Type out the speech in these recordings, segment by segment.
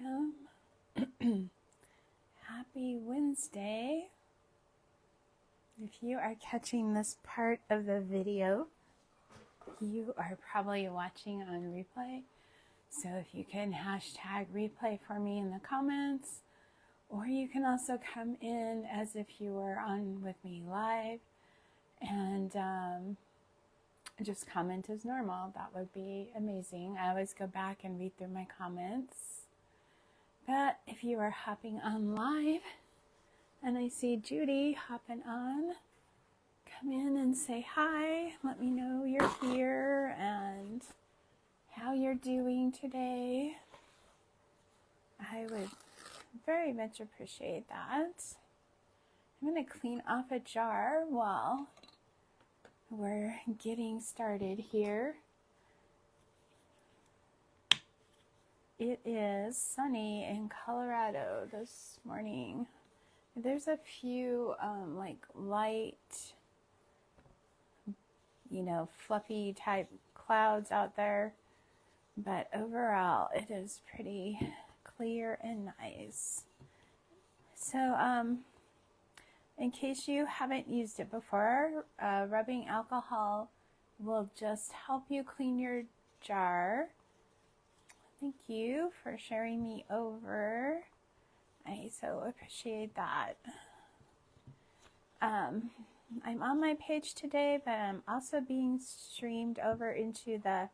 welcome. Happy Wednesday. If you are catching this part of the video, you are probably watching on replay. So if you can hashtag replay for me in the comments, or you can also come in as if you were on with me live and just comment as normal. That would be amazing. I always go back and read through my comments. But if you are hopping on live, and I see Judy hopping on, come in and say hi. Let me know you're here and how you're doing today. I would very much appreciate that. I'm going to clean off a jar while we're getting started here. It is sunny in Colorado this morning. There's a few like light, fluffy type clouds out there, but overall it is pretty clear and nice. So in case you haven't used it before, rubbing alcohol will just help you clean your jar. Thank you for sharing me over. I so appreciate that. I'm on my page today, but I'm also being streamed over into the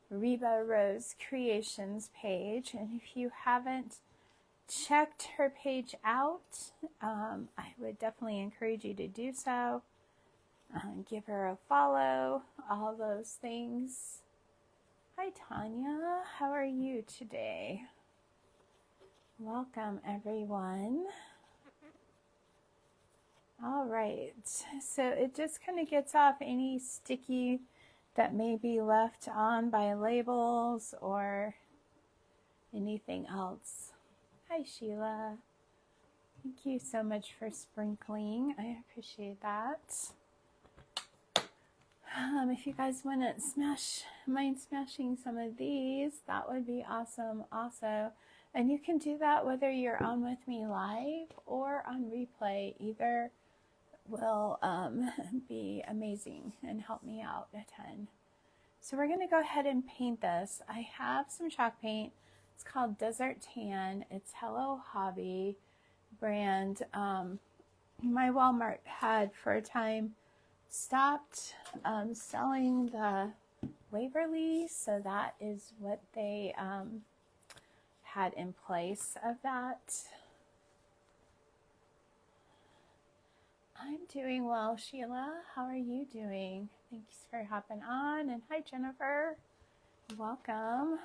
Reba Rose Creations page. And if you haven't checked her page out, I would definitely encourage you to do so. Give her a follow, all those things. Hi Tanya, how are you today? Welcome everyone. All right, so it just kind of gets off any sticky that may be left on by labels or anything else. Hi Sheila, thank you so much for sprinkling. I appreciate that. If you guys want to mind smashing some of these, that would be awesome also. And you can do that whether you're on with me live or on replay. Either will be amazing and help me out a ton. So we're going to go ahead and paint this. I have some chalk paint. It's called Desert Tan. It's Hello Hobby brand. My Walmart had for a time stopped selling the Waverly, so that is what they had in place of that. I'm doing well, Sheila. How are you doing? Thanks for hopping on. And hi, Jennifer. Welcome.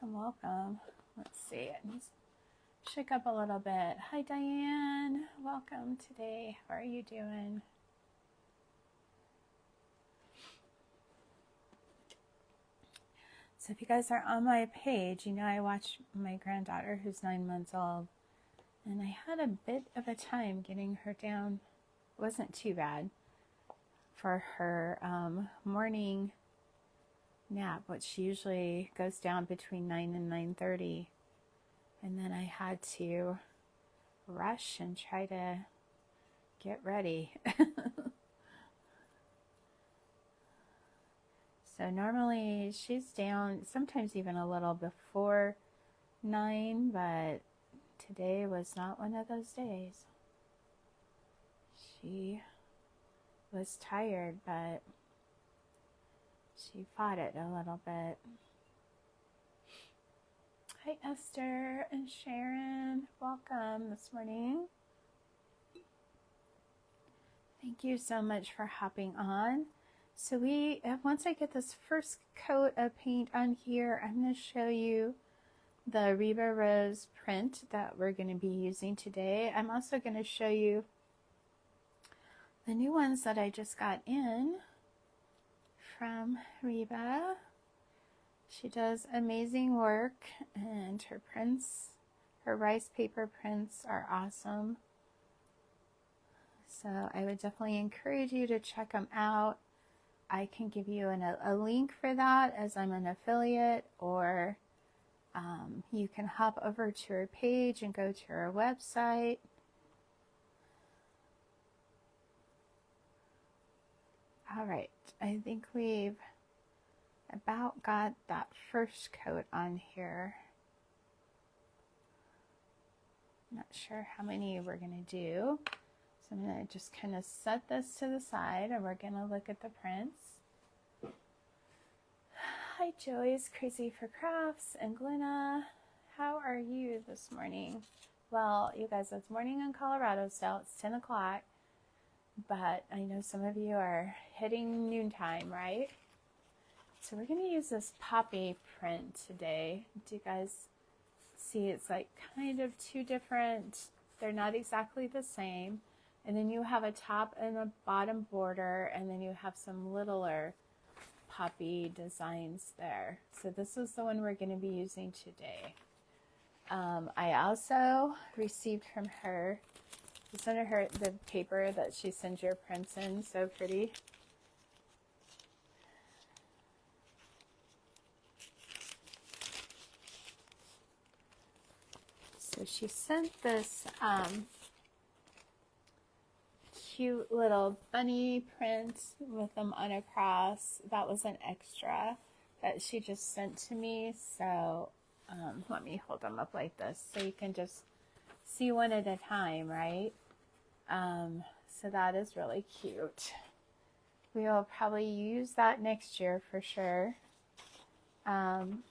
Welcome. Let's see. It needs to shake up a little bit. Hi, Diane. Welcome today. How are you doing? So if you guys are on my page, I watch my granddaughter who's 9 months old, and I had a bit of a time getting her down. It wasn't too bad for her morning nap, which usually goes down between 9 and 9:30. And then I had to rush and try to get ready. So normally she's down sometimes even a little before 9, but today was not one of those days. She was tired, but she fought it a little bit. Hi Esther and Sharon, welcome this morning. Thank you so much for hopping on. So once I get this first coat of paint on here, I'm going to show you the Reba Rose print that we're going to be using today. I'm also going to show you the new ones that I just got in from Reba. She does amazing work, and her prints, her rice paper prints are awesome. So I would definitely encourage you to check them out. I can give you a link for that as I'm an affiliate, or You can hop over to her page and go to her website. All right, I think we've about got that first coat on here. Not sure how many we're going to do. So I'm going to just kind of set this to the side and we're going to look at the prints. Hi Joyce, Crazy for Crafts, and Glenna. How are you this morning? Well, you guys, it's morning in Colorado still. It's 10 o'clock. But I know some of you are hitting noontime, right? So we're going to use this poppy print today. Do you guys see it's like kind of two different, they're not exactly the same. And then you have a top and a bottom border, and then you have some littler poppy designs there. So this is the one we're going to be using today. I also received from her, sent her the paper that she sends your prints in, so pretty. So she sent this cute little bunny print with them on a cross. That was an extra that she just sent to me. So let me hold them up like this so you can just see one at a time, right? So that is really cute. We will probably use that next year for sure. And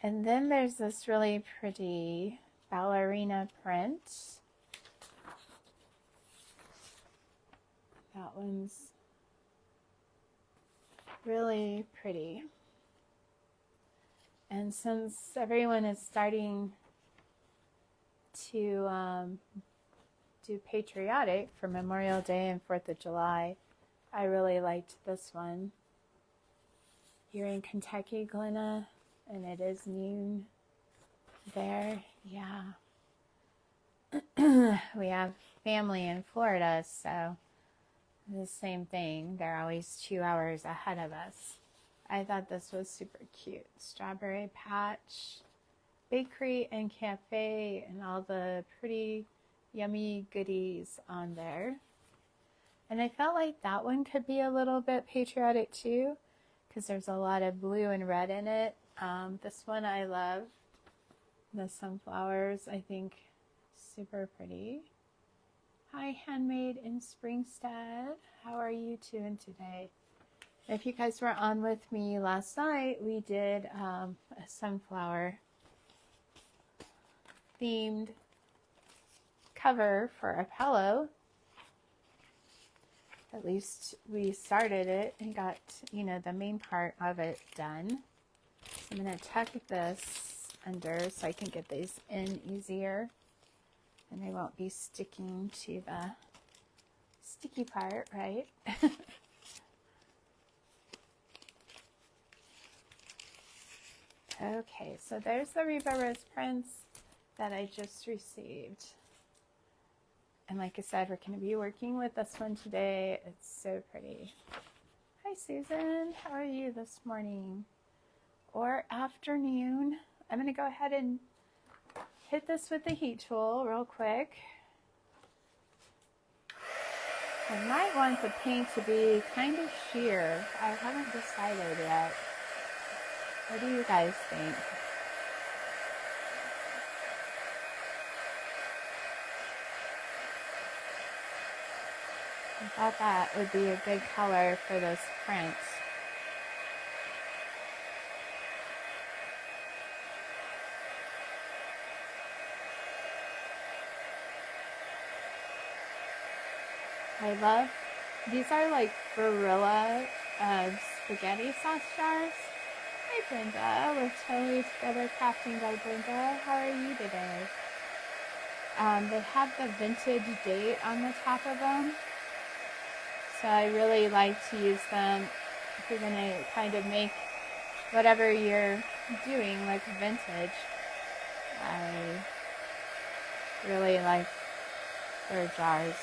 then there's this really pretty ballerina print. That one's really pretty. And since everyone is starting to do patriotic for Memorial Day and 4th of July, I really liked this one. You're in Kentucky, Glenna, and it is noon there. Yeah. We have family in Florida, so the same thing. They're always 2 hours ahead of us. I thought this was super cute. Strawberry Patch, bakery and cafe, and all the pretty yummy goodies on there. And I felt like that one could be a little bit patriotic too, because there's a lot of blue and red in it. This one I love. The sunflowers, I think, super pretty. Hi, Handmade in Springstead. How are you doing today? If you guys were on with me last night, we did a sunflower themed cover for a pillow. At least we started it and got, you know, the main part of it done. I'm going to tuck this under so I can get these in easier, and they won't be sticking to the sticky part, right? Okay, so there's the Reba Rose prints that I just received. And like I said, we're going to be working with this one today. It's so pretty. Hi, Susan. How are you this morning or afternoon? I'm going to go ahead and hit this with the heat tool real quick. I might want the paint to be kind of sheer. I haven't decided yet. What do you guys think? I thought that would be a good color for this print. I love, these are like Barilla spaghetti sauce jars. Hi Brenda, we're totally together crafting by Brenda. How are you today? They have the vintage date on the top of them. So I really like to use them if you're going to kind of make whatever you're doing like vintage. I really like their jars.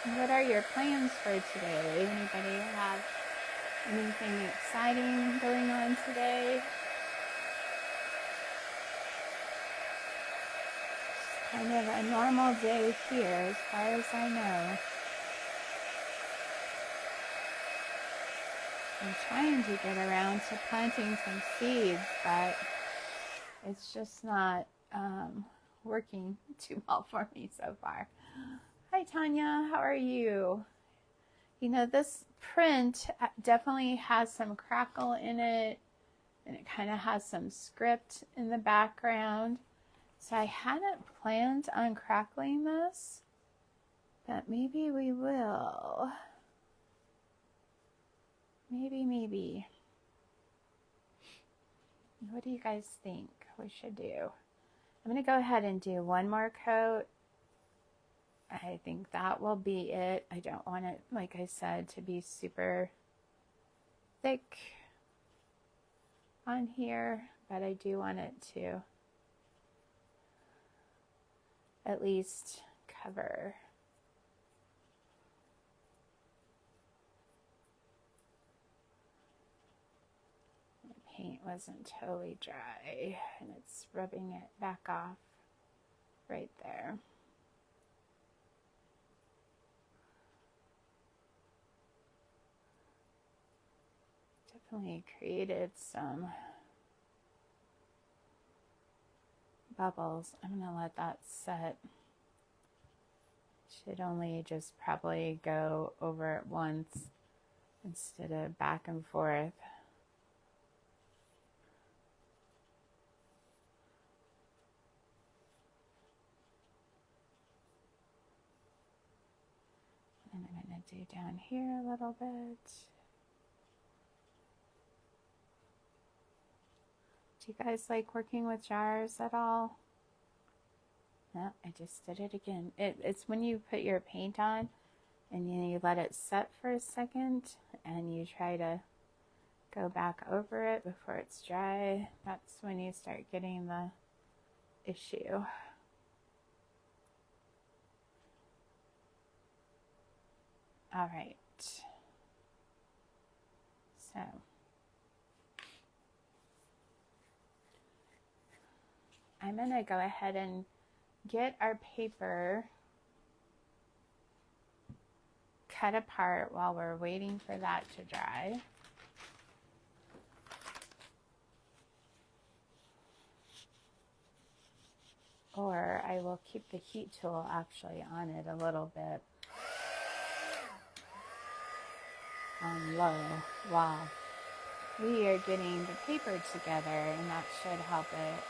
What are your plans for today? Anybody have anything exciting going on today? It's kind of a normal day here as far as I know. I'm trying to get around to planting some seeds, but it's just not working too well for me so far. Hi, Tanya. How are you? You know, this print definitely has some crackle in it, and it kind of has some script in the background. So I hadn't planned on crackling this, but maybe we will. Maybe. What do you guys think we should do? I'm going to go ahead and do one more coat. I think that will be it. I don't want it, like I said, to be super thick on here, but I do want it to at least cover. The paint wasn't totally dry, and it's rubbing it back off right there. Definitely created some bubbles. I'm going to let that set. Should only just probably go over it once instead of back and forth. And I'm going to do down here a little bit. Do you guys like working with jars at all? No, I just did it again. It's when you put your paint on and you let it set for a second and you try to go back over it before it's dry. That's when you start getting the issue. All right. So I'm going to go ahead and get our paper cut apart while we're waiting for that to dry. Or I will keep the heat tool actually on it a little bit on low while we are getting the paper together, and that should help it.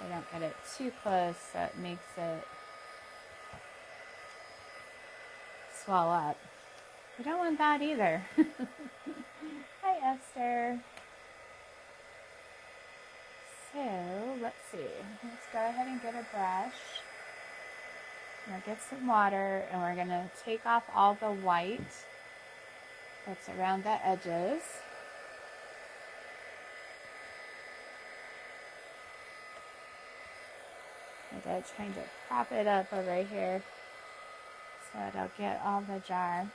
I don't get it too close, so it makes it swell up. We don't want that either. Hi, Esther. So, let's see. Let's go ahead and get a brush. We'll get some water, and we're going to take off all the white that's around the edges. I'm trying to prop it up over here so it'll get all the jar.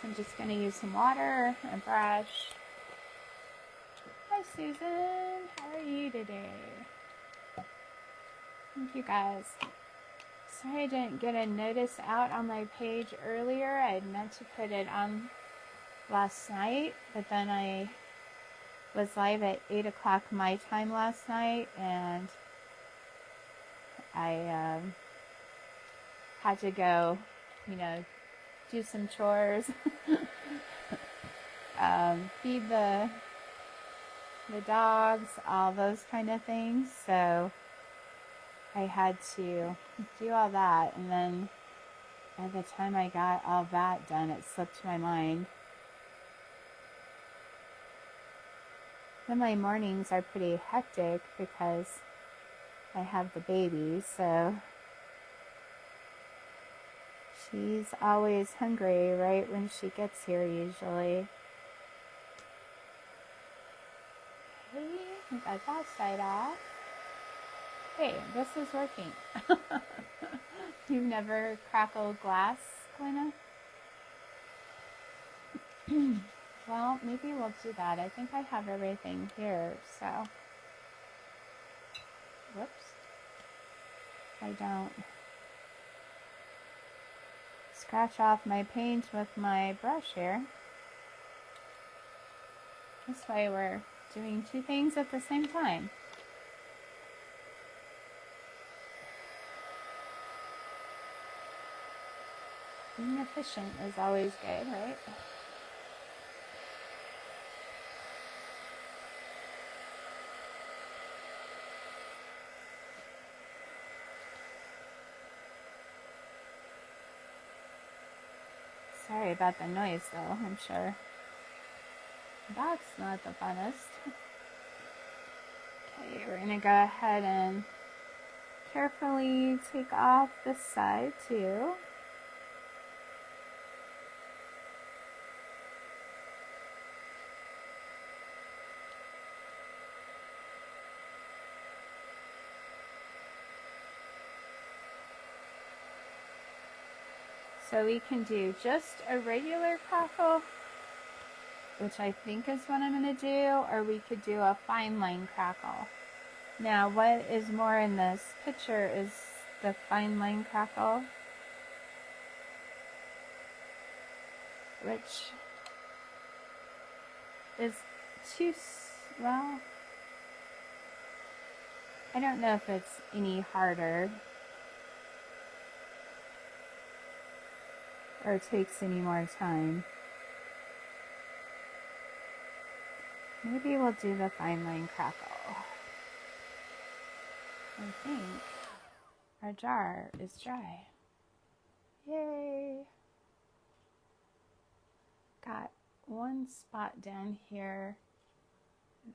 So I'm just going to use some water, a brush. Hi, Susan. How are you today? Thank you, guys. Sorry I didn't get a notice out on my page earlier. I had meant to put it on last night, but then I was live at 8 o'clock my time last night, and I had to go, do some chores, feed the dogs, all those kind of things. So I had to do all that, and then by the time I got all that done, it slipped my mind. Then my mornings are pretty hectic because I have the baby, so she's always hungry right when she gets here usually. Okay, we got that side off. Hey, this is working. You've never crackled glass, Glenna? Well, maybe we'll do that. I think I have everything here, so. Whoops. I don't scratch off my paint with my brush here. This way we're doing two things at the same time. Being efficient is always good, right? Sorry about the noise though, I'm sure. That's not the funnest. Okay, we're gonna go ahead and carefully take off this side too. So we can do just a regular crackle, which I think is what I'm going to do, or we could do a fine line crackle. Now, what is more in this picture is the fine line crackle, which is too, well, I don't know if it's any harder or takes any more time. Maybe we'll do the fine line crackle. I think our jar is dry. Yay! Got one spot down here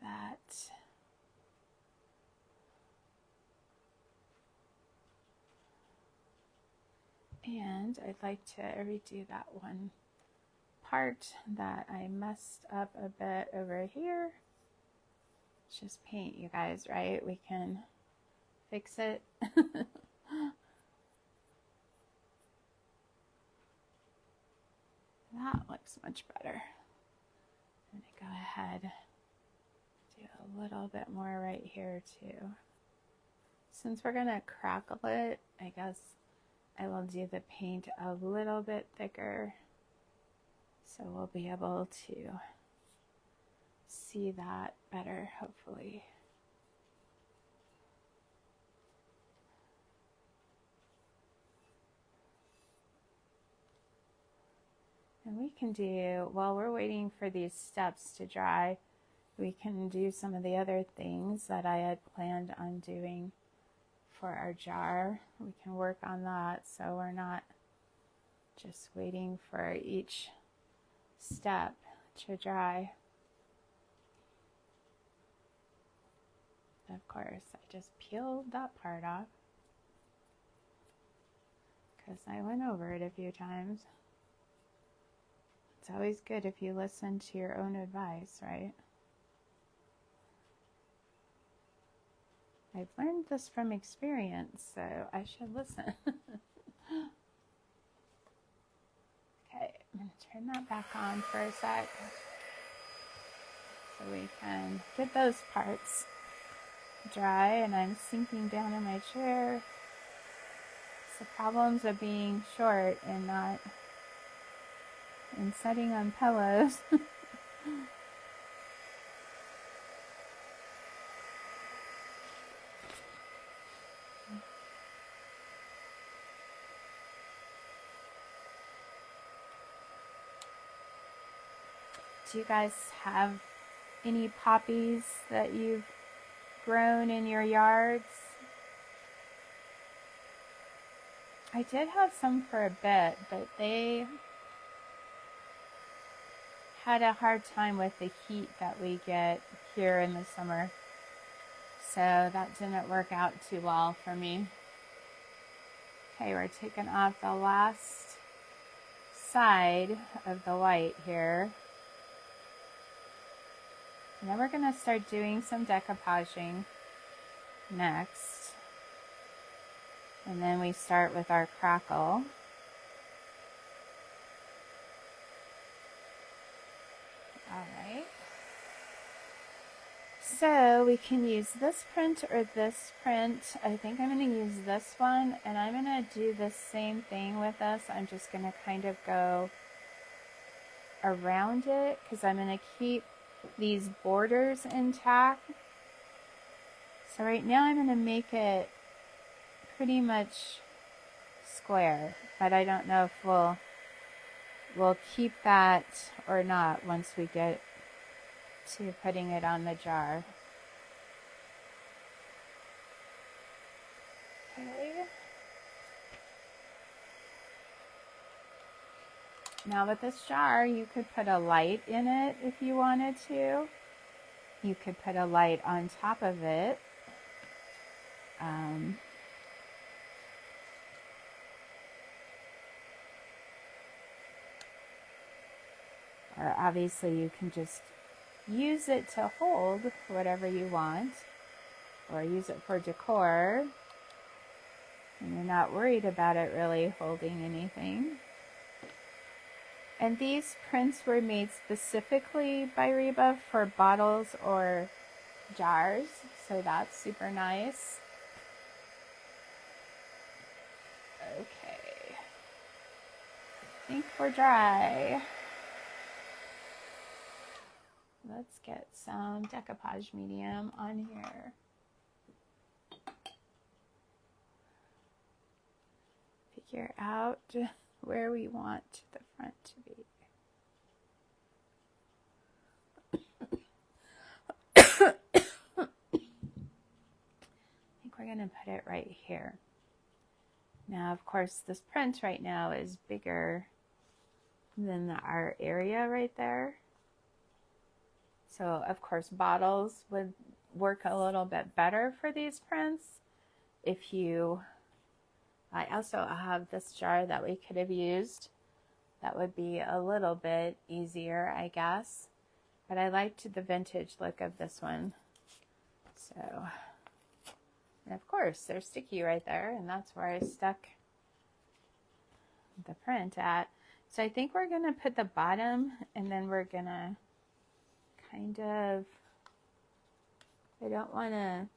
that and I'd like to redo that one part that I messed up a bit over here. It's just paint, you guys, right? We can fix it. That looks much better. I'm gonna go ahead, do a little bit more right here too. Since we're gonna crackle it, I guess I will do the paint a little bit thicker, so we'll be able to see that better, hopefully. And we can do, while we're waiting for these steps to dry, we can do some of the other things that I had planned on doing for our jar. We can work on that so we're not just waiting for each step to dry. Of course, I just peeled that part off because I went over it a few times. It's always good if you listen to your own advice, right? I've learned this from experience, so I should listen. Okay, I'm going to turn that back on for a sec so we can get those parts dry. And I'm sinking down in my chair. It's the problems of being short and not and sitting on pillows. Do you guys have any poppies that you've grown in your yards? I did have some for a bit, but they had a hard time with the heat that we get here in the summer. So that didn't work out too well for me. Okay, we're taking off the last side of the white here. And then we're going to start doing some decoupaging next. And then we start with our crackle. All right. So we can use this print or this print. I think I'm going to use this one, and I'm going to do the same thing with this. I'm just going to kind of go around it because I'm going to keep these borders intact. So right now I'm going to make it pretty much square, but I don't know if we'll keep that or not once we get to putting it on the jar. Okay. Now with this jar, you could put a light in it if you wanted to. You could put a light on top of it. Or obviously you can just use it to hold whatever you want, or use it for decor, and you're not worried about it really holding anything. And these prints were made specifically by Reba for bottles or jars, so that's super nice. Okay, I think we're dry. Let's get some decoupage medium on here. Figure out where we want the front to be. I think we're going to put it right here. Now, of course, this print right now is bigger than our area right there. So, of course, bottles would work a little bit better for these prints. I also have this jar that we could have used. That would be a little bit easier, I guess. But I liked the vintage look of this one. So, and of course, they're sticky right there, and that's where I stuck the print at. So I think we're going to put the bottom, and then we're going to kind of, I don't want to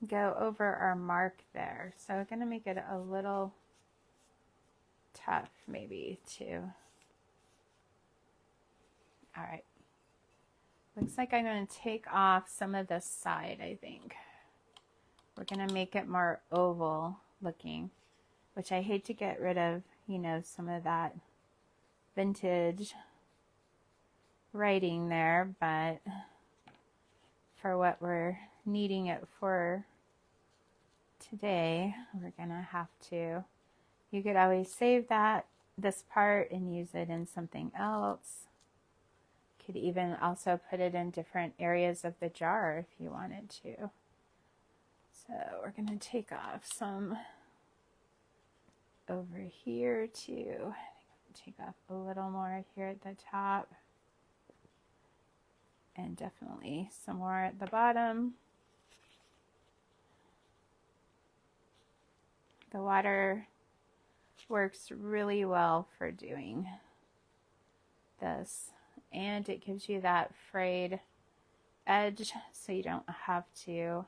go over our mark there. So I'm going to make it a little tough maybe too. All right. Looks like I'm going to take off some of this side, I think. We're going to make it more oval looking, which I hate to get rid of, you know, some of that vintage writing there, but for what we're needing it for today, we're gonna have to. You could always save this part and use it in something else. Could even also put it in different areas of the jar if you wanted to. So we're gonna take off some over here too. I think I'm gonna take off a little more here at the top. And definitely some more at the bottom. The water works really well for doing this. And it gives you that frayed edge, so you don't have to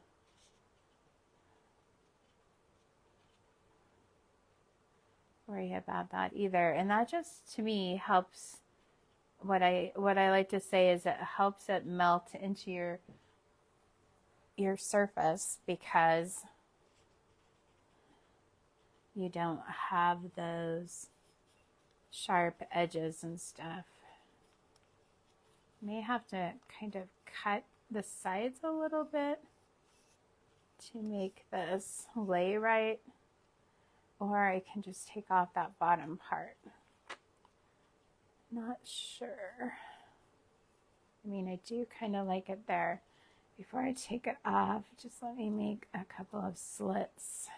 worry about that either. And that just, to me, helps. What I like to say is it helps it melt into your surface, because you don't have those sharp edges and stuff. May have to kind of cut the sides a little bit to make this lay right, or I can just take off that bottom part. Not sure. I mean, I do kind of like it there. Before I take it off, just let me make a couple of slits.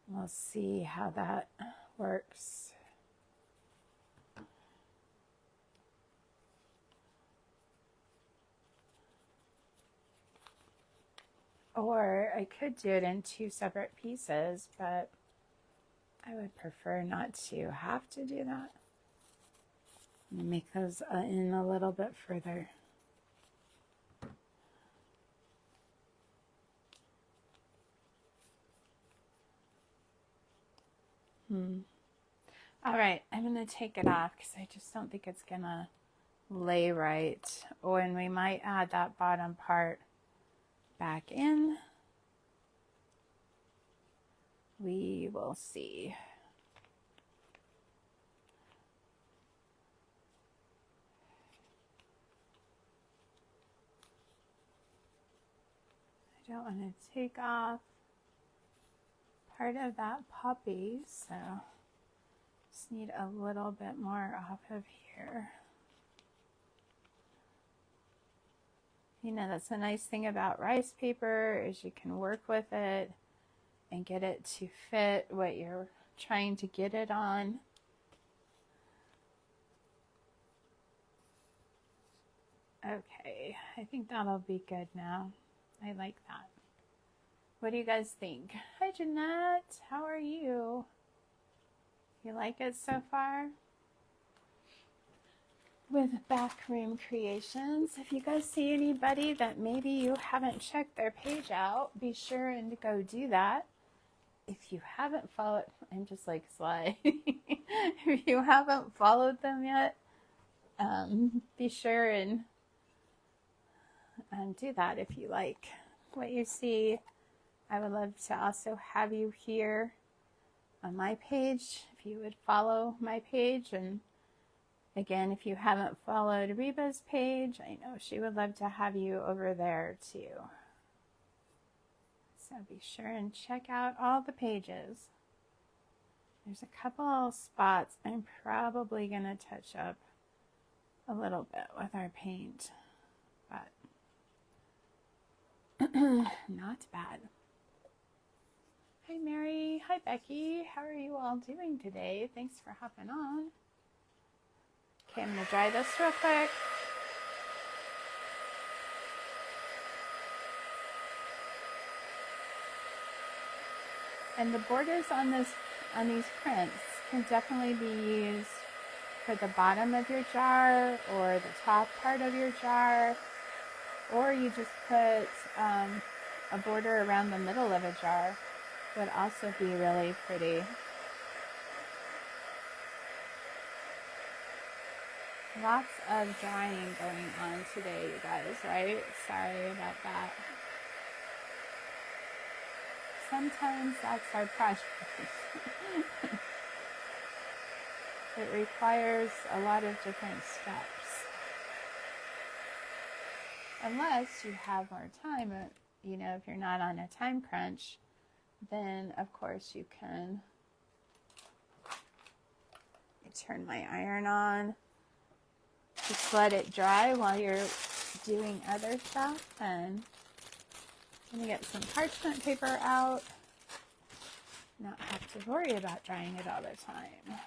We'll see how that works. Or I could do it in 2 separate pieces, but I would prefer not to have to do that. Make those in a little bit further. All right, I'm going to take it off because I just don't think it's going to lay right. Oh, and we might add that bottom part back in. We will see. I don't want to take off part of that puppy, so just need a little bit more off of here. You know, that's the nice thing about rice paper is you can work with it and get it to fit what you're trying to get it on. Okay, I think that'll be good now. I like that. What do you guys think? Hi, Jeanette. How are you? You like it so far? With Backroom Creations, if you guys see anybody that maybe you haven't checked their page out, be sure and go do that. If you haven't followed, I'm just like Sly. If you haven't followed them yet, be sure and do that if you like what you see. I would love to also have you here on my page if you would follow my page. And again, if you haven't followed Reba's page, I know she would love to have you over there too. So be sure and check out all the pages. There's a couple spots I'm probably going to touch up a little bit with our paint, but not bad. Hi, Mary. Hi, Becky. How are you all doing today? Thanks for hopping on. Okay, I'm going to dry this real quick. And the borders on these prints can definitely be used for the bottom of your jar or the top part of your jar, or you just put a border around the middle of a jar. Would also be really pretty. Lots of drying going on today, you guys, right? Sorry about that. Sometimes that's our process. It requires a lot of different steps. Unless you have more time, you know, if you're not on a time crunch, then of course you can turn my iron on. Just let it dry while you're doing other stuff. And I'm going to get some parchment paper out. Not have to worry about drying it all the time.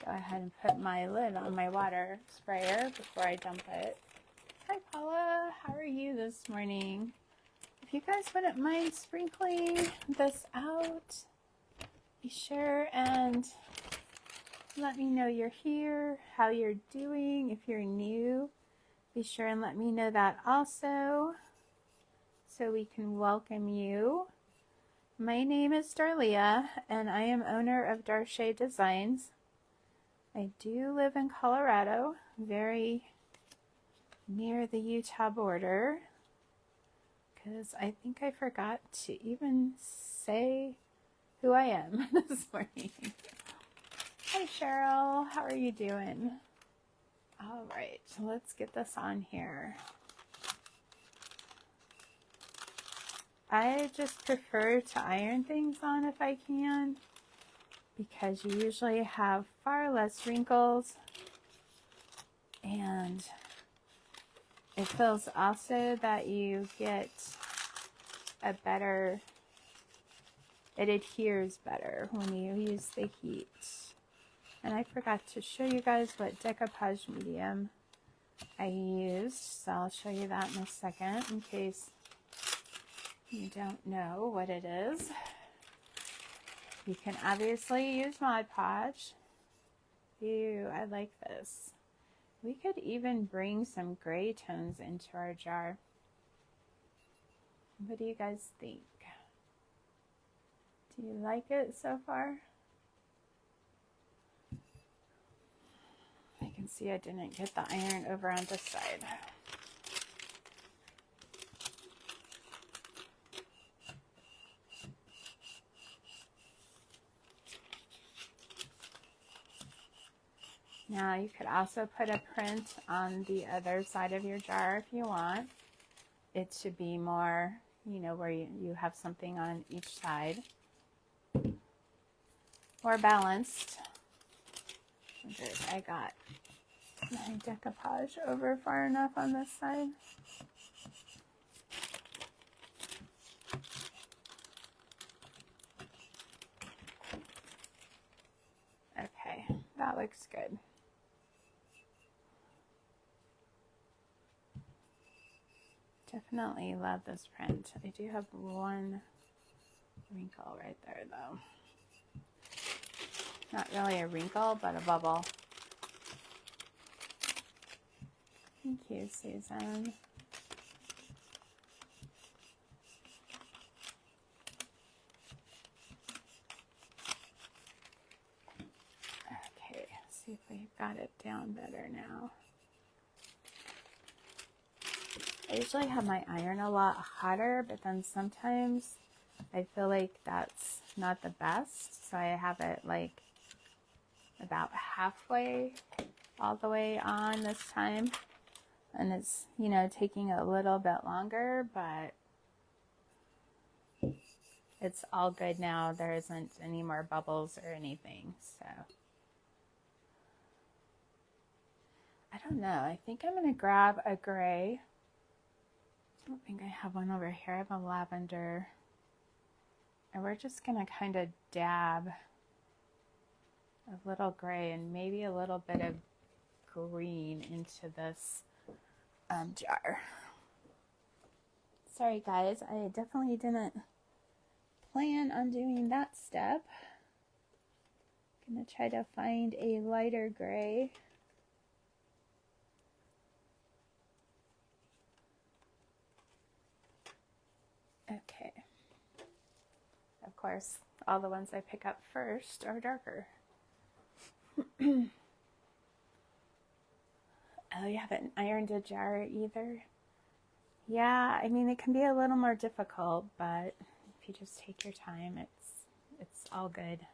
Go ahead and put my lid on my water sprayer before I dump it. Hi Paula, how are you this morning? If you guys wouldn't mind sprinkling this out, be sure and let me know you're here, how you're doing. If you're new, be sure and let me know that also, so we can welcome you. My name is Darlia, and I am owner of Darche Designs. I do live in Colorado, very near the Utah border, because I think I forgot to even say who I am this morning. Hi Cheryl, how are you doing? All right, so let's get this on here. I just prefer to iron things on if I can, because you usually have far less wrinkles, and it feels also that you get a better, it adheres better when you use the heat. And I forgot to show you guys what decoupage medium I used, so I'll show you that in a second in case you don't know what it is, you can obviously use Mod Podge. Ew, I like this. We could even bring some gray tones into our jar. What do you guys think? Do you like it so far? I can see I didn't get the iron over on this side. Now you could also put a print on the other side of your jar if you want it to be more, you know, where you have something on each side. More balanced. I wonder if I got my decoupage over far enough on this side. Okay, that looks good. Definitely love this print. I do have one wrinkle right there though. Not really a wrinkle, but a bubble. Thank you, Susan. Okay, see if we've got it down better now. I usually have my iron a lot hotter, but then sometimes I feel like that's not the best. So I have it like about halfway all the way on this time. And it's, you know, taking a little bit longer, but it's all good now. There isn't any more bubbles or anything, so. I don't know. I think I'm going to grab a gray. I don't think I have one over here. I have a lavender. And we're just going to kind of dab a little gray and maybe a little bit of green into this jar. Sorry guys, I definitely didn't plan on doing that step. I'm going to try to find a lighter gray. Okay. Of course, all the ones I pick up first are darker. Oh, you haven't ironed a jar either? Yeah, I mean, it can be a little more difficult, but if you just take your time, it's all good.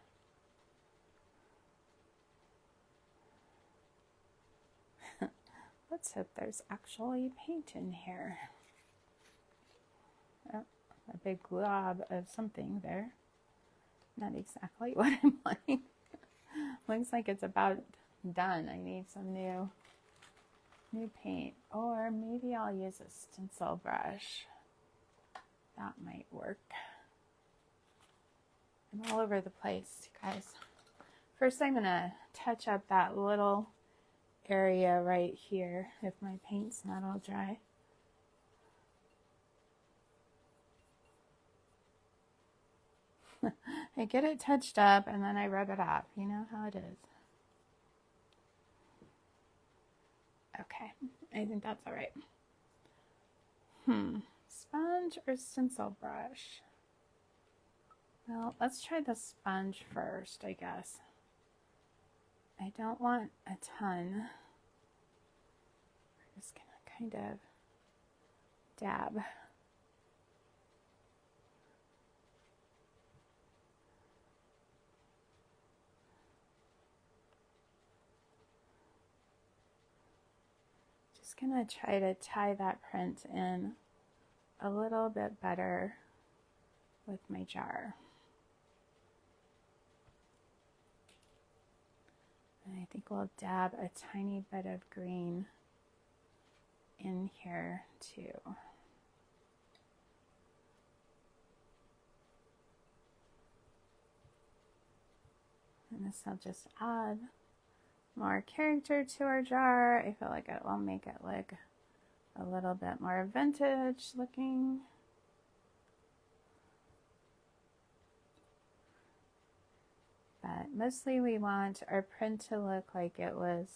Let's hope there's actually paint in here. Oh, a big glob of something there. Not exactly what I'm wanting. Looks like it's about done. I need some new paint, or maybe I'll use a stencil brush. That might work. I'm all over the place, guys. First, I'm gonna touch up that little area right here if my paint's not all dry. I get it touched up and then I rub it off. You know how it is. Okay, I think that's all right. Sponge or stencil brush? Well, let's try the sponge first, I guess. I don't want a ton. We're just gonna kind of dab. Just gonna try to tie that print in a little bit better with my jar. And I think we'll dab a tiny bit of green in here too. And this will just add more character to our jar. I feel like it will make it look a little bit more vintage looking. But mostly we want our print to look like it was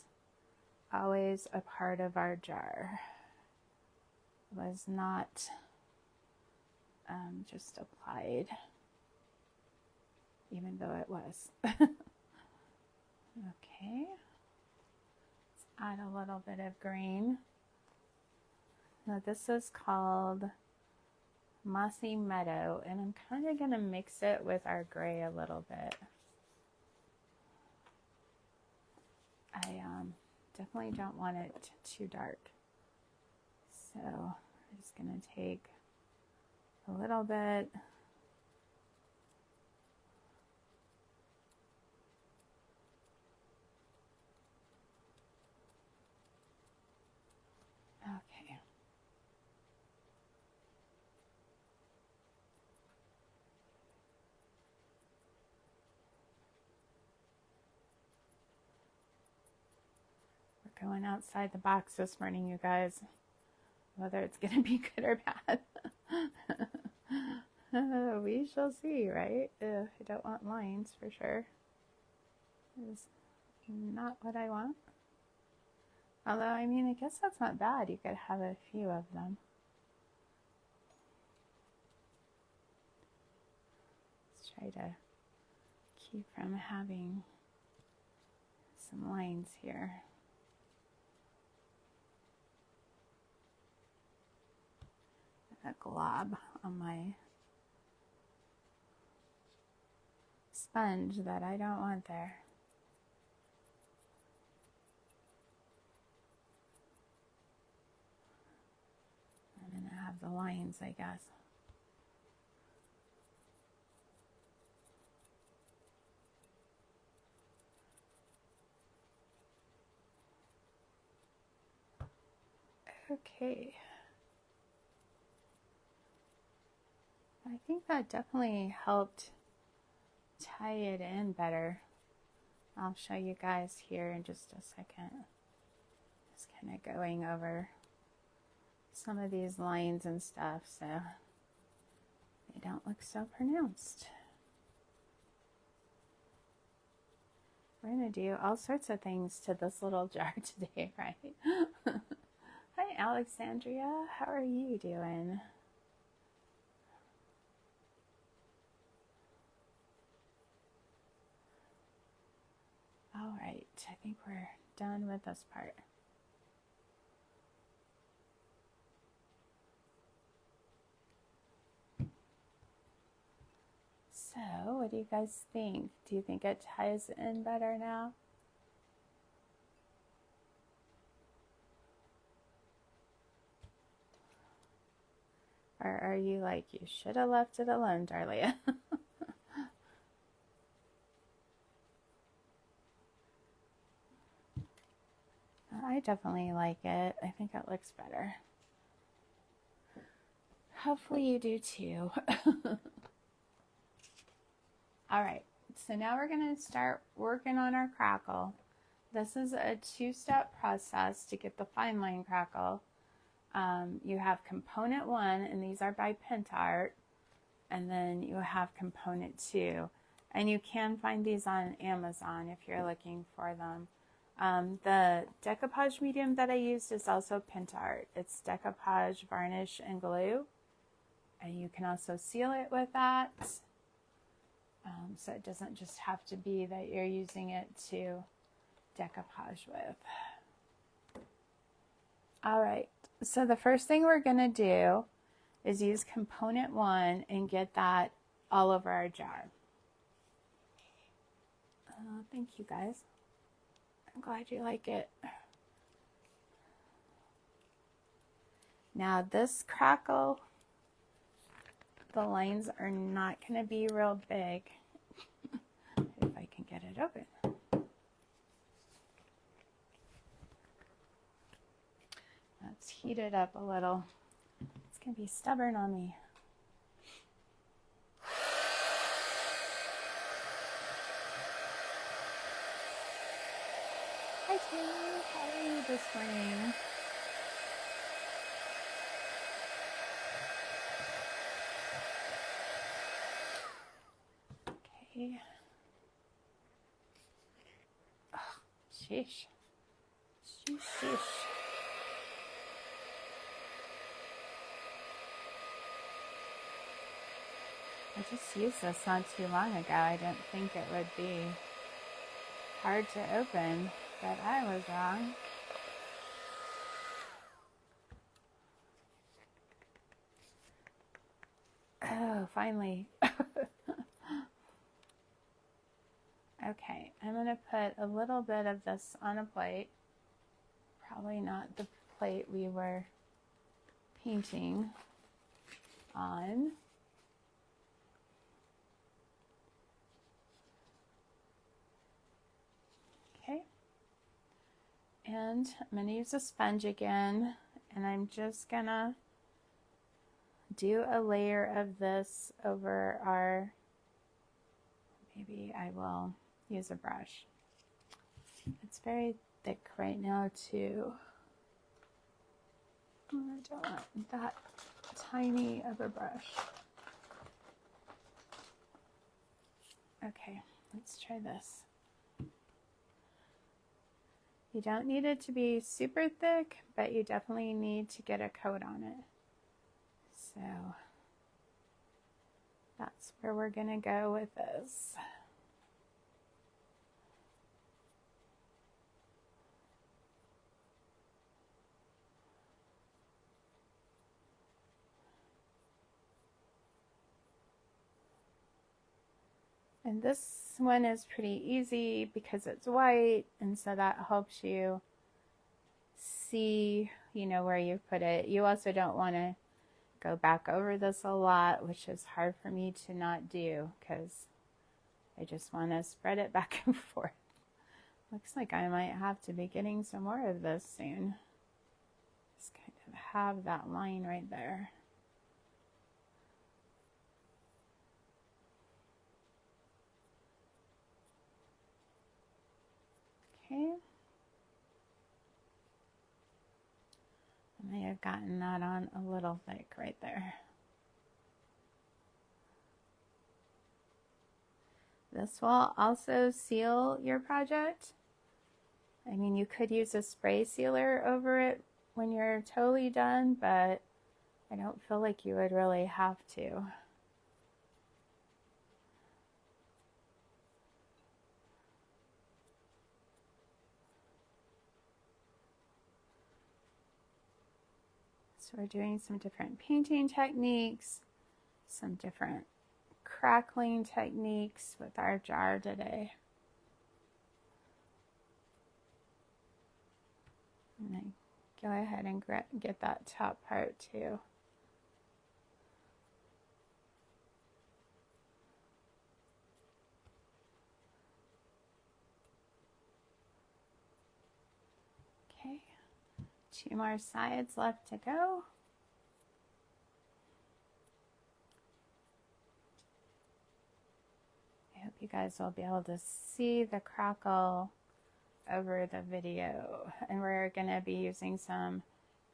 always a part of our jar. It was not just applied, even though it was. Okay, let's add a little bit of green. Now this is called Mossy Meadow, and I'm kind of going to mix it with our gray a little bit. I definitely don't want it too dark. So I'm just going to take a little bit. Okay. We're going outside the box this morning, you guys. Whether it's going to be good or bad. We shall see, right? I don't want lines for sure. It's not what I want. Although, I mean, I guess that's not bad. You could have a few of them. Let's try to keep from having some lines here. A glob on my sponge that I don't want there. I'm going to have the lines, I guess. Okay. I think that definitely helped tie it in better. I'll show you guys here in just a second. Just kind of going over some of these lines and stuff so they don't look so pronounced. We're going to do all sorts of things to this little jar today, right? Hi, Alexandria. How are you doing? All right, I think we're done with this part. So, what do you guys think? Do you think it ties in better now? Or are you like, you should have left it alone, Darlia? I definitely like it. I think it looks better. Hopefully you do too. All right, so now we're going to start working on our crackle. This is a two-step process to get the fine line crackle. You have component 1, and these are by Pentart, and then you have component 2. And you can find these on Amazon if you're looking for them. The decoupage medium that I used is also Pentart. It's decoupage, varnish, and glue. And you can also seal it with that. So it doesn't just have to be that you're using it to decoupage with. All right, so the first thing we're going to do is use component 1 and get that all over our jar. Thank you, guys. I'm glad you like it. Now this crackle, the lines are not going to be real big. If I can get it open. Let's heat it up a little. It's going to be stubborn on me. Hi, Taylor. How are you this morning? Okay. Sheesh. Sheesh, sheesh. I just used this not too long ago. I didn't think it would be hard to open, but I was wrong. Oh, finally. Okay, I'm going to put a little bit of this on a plate. Probably not the plate we were painting on. Okay. And I'm going to use a sponge again, and I'm just going to do a layer of this over our, maybe I will use a brush. It's very thick right now too. I don't want that tiny of a brush. Okay, let's try this. You don't need it to be super thick, but you definitely need to get a coat on it. So that's where we're gonna go with this. And this one is pretty easy because it's white, and so that helps you see, you know, where you put it. You also don't want to go back over this a lot, which is hard for me to not do because I just want to spread it back and forth. Looks like I might have to be getting some more of this soon. Just kind of have that line right there. Okay. I may have gotten that on a little thick right there. This will also seal your project. I mean, you could use a spray sealer over it when you're totally done, but I don't feel like you would really have to. So we're doing some different painting techniques, some different crackling techniques with our jar today. And then go ahead and get that top part too. Okay, 2 more sides left to go. I hope you guys will be able to see the crackle over the video. And we're going to be using some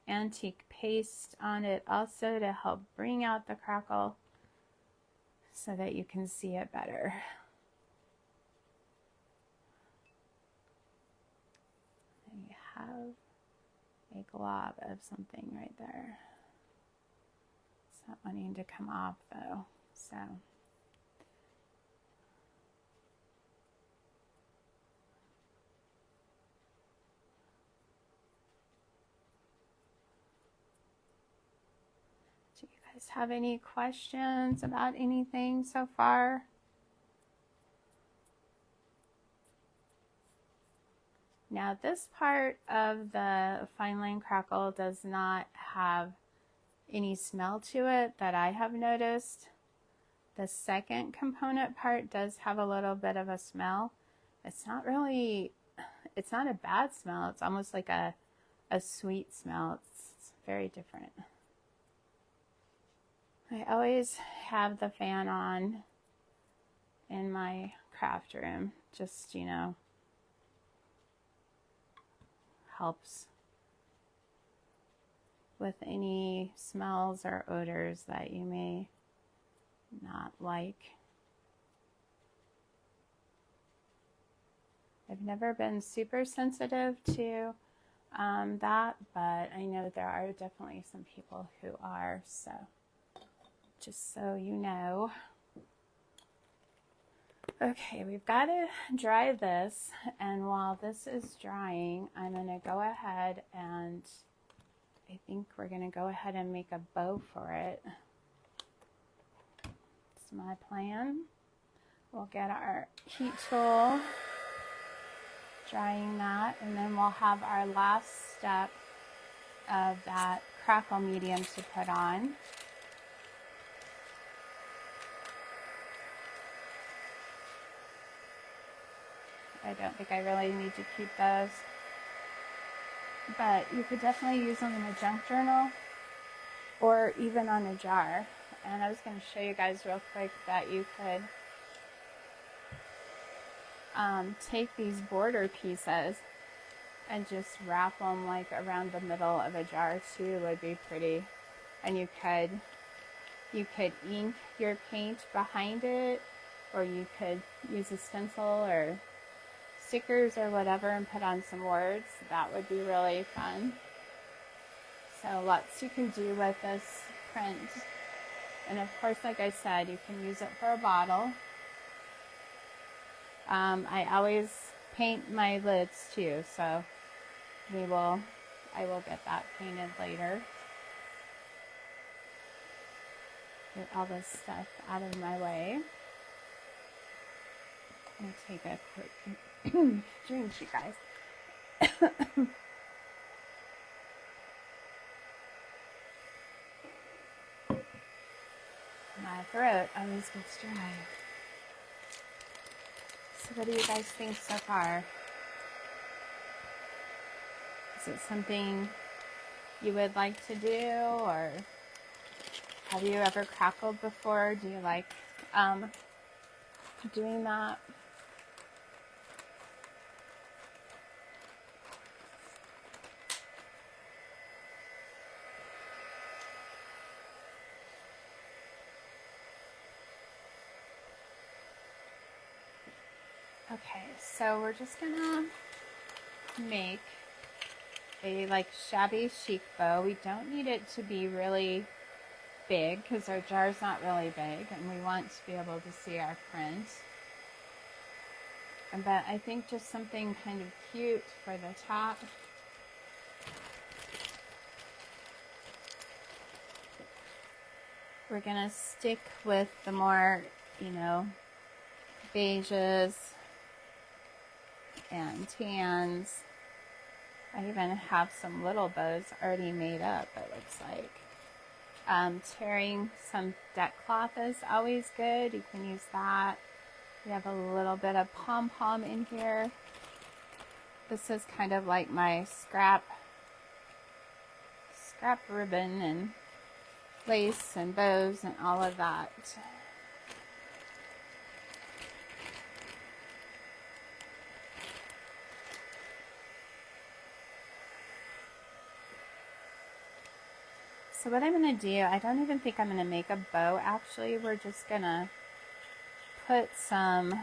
antique paste on it also to help bring out the crackle so that you can see it better. And you have a glob of something right there. It's not wanting to come off though, so. Do you guys have any questions about anything so far? Now this part of the fine line crackle does not have any smell to it that I have noticed. The second component part does have a little bit of a smell. It's not really, it's not a bad smell. It's almost like a sweet smell. It's very different. I always have the fan on in my craft room, just, you know, helps with any smells or odors that you may not like. I've never been super sensitive to that, but I know there are definitely some people who are, so just so you know. Okay, we've got to dry this, and while this is drying, I'm going to go ahead and I think we're going to go ahead and make a bow for it. That's my plan. We'll get our heat tool, drying that, and then we'll have our last step of that crackle medium to put on. I don't think I really need to keep those, but you could definitely use them in a junk journal or even on a jar. And I was going to show you guys real quick that you could take these border pieces and just wrap them like around the middle of a jar too. Would be pretty. And you could ink your paint behind it, or you could use a stencil or stickers or whatever and put on some words. That would be really fun. So lots you can do with this print. And of course, like I said, you can use it for a bottle. I always paint my lids too, so I will get that painted later. Get all this stuff out of my way. I'll take a quick drink, you guys. My throat always gets dry. So what do you guys think so far? Is it something you would like to do, or have you ever crackled before? Do you like doing that? Okay, so we're just gonna make a like shabby chic bow. We don't need it to be really big because our jar's not really big and we want to be able to see our print. But I think just something kind of cute for the top. We're gonna stick with the more, beiges and tans. I even have some little bows already made up, it looks like. Tearing some deck cloth is always good. You can use that. We have a little bit of pom-pom in here. This is kind of like my scrap ribbon and lace and bows and all of that. So what I'm going to do, I don't even think I'm going to make a bow actually. We're just going to put some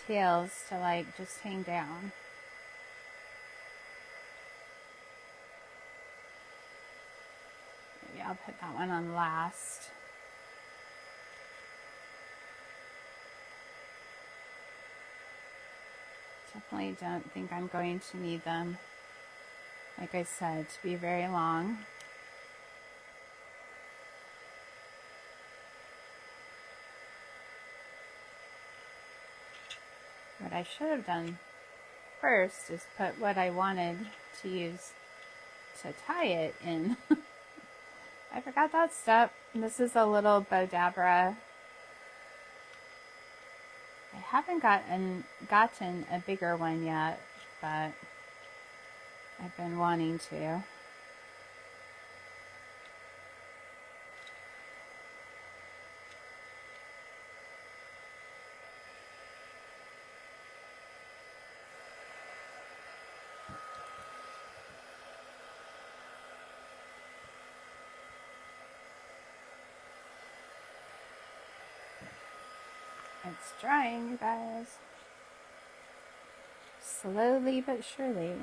tails to like just hang down. Maybe I'll put that one on last. Definitely don't think I'm going to need them, like I said, to be very long. What I should have done first is put what I wanted to use to tie it in. I forgot that step. This is a little Bodabra. I haven't gotten a bigger one yet, but I've been wanting to. It's drying, you guys. Slowly but surely.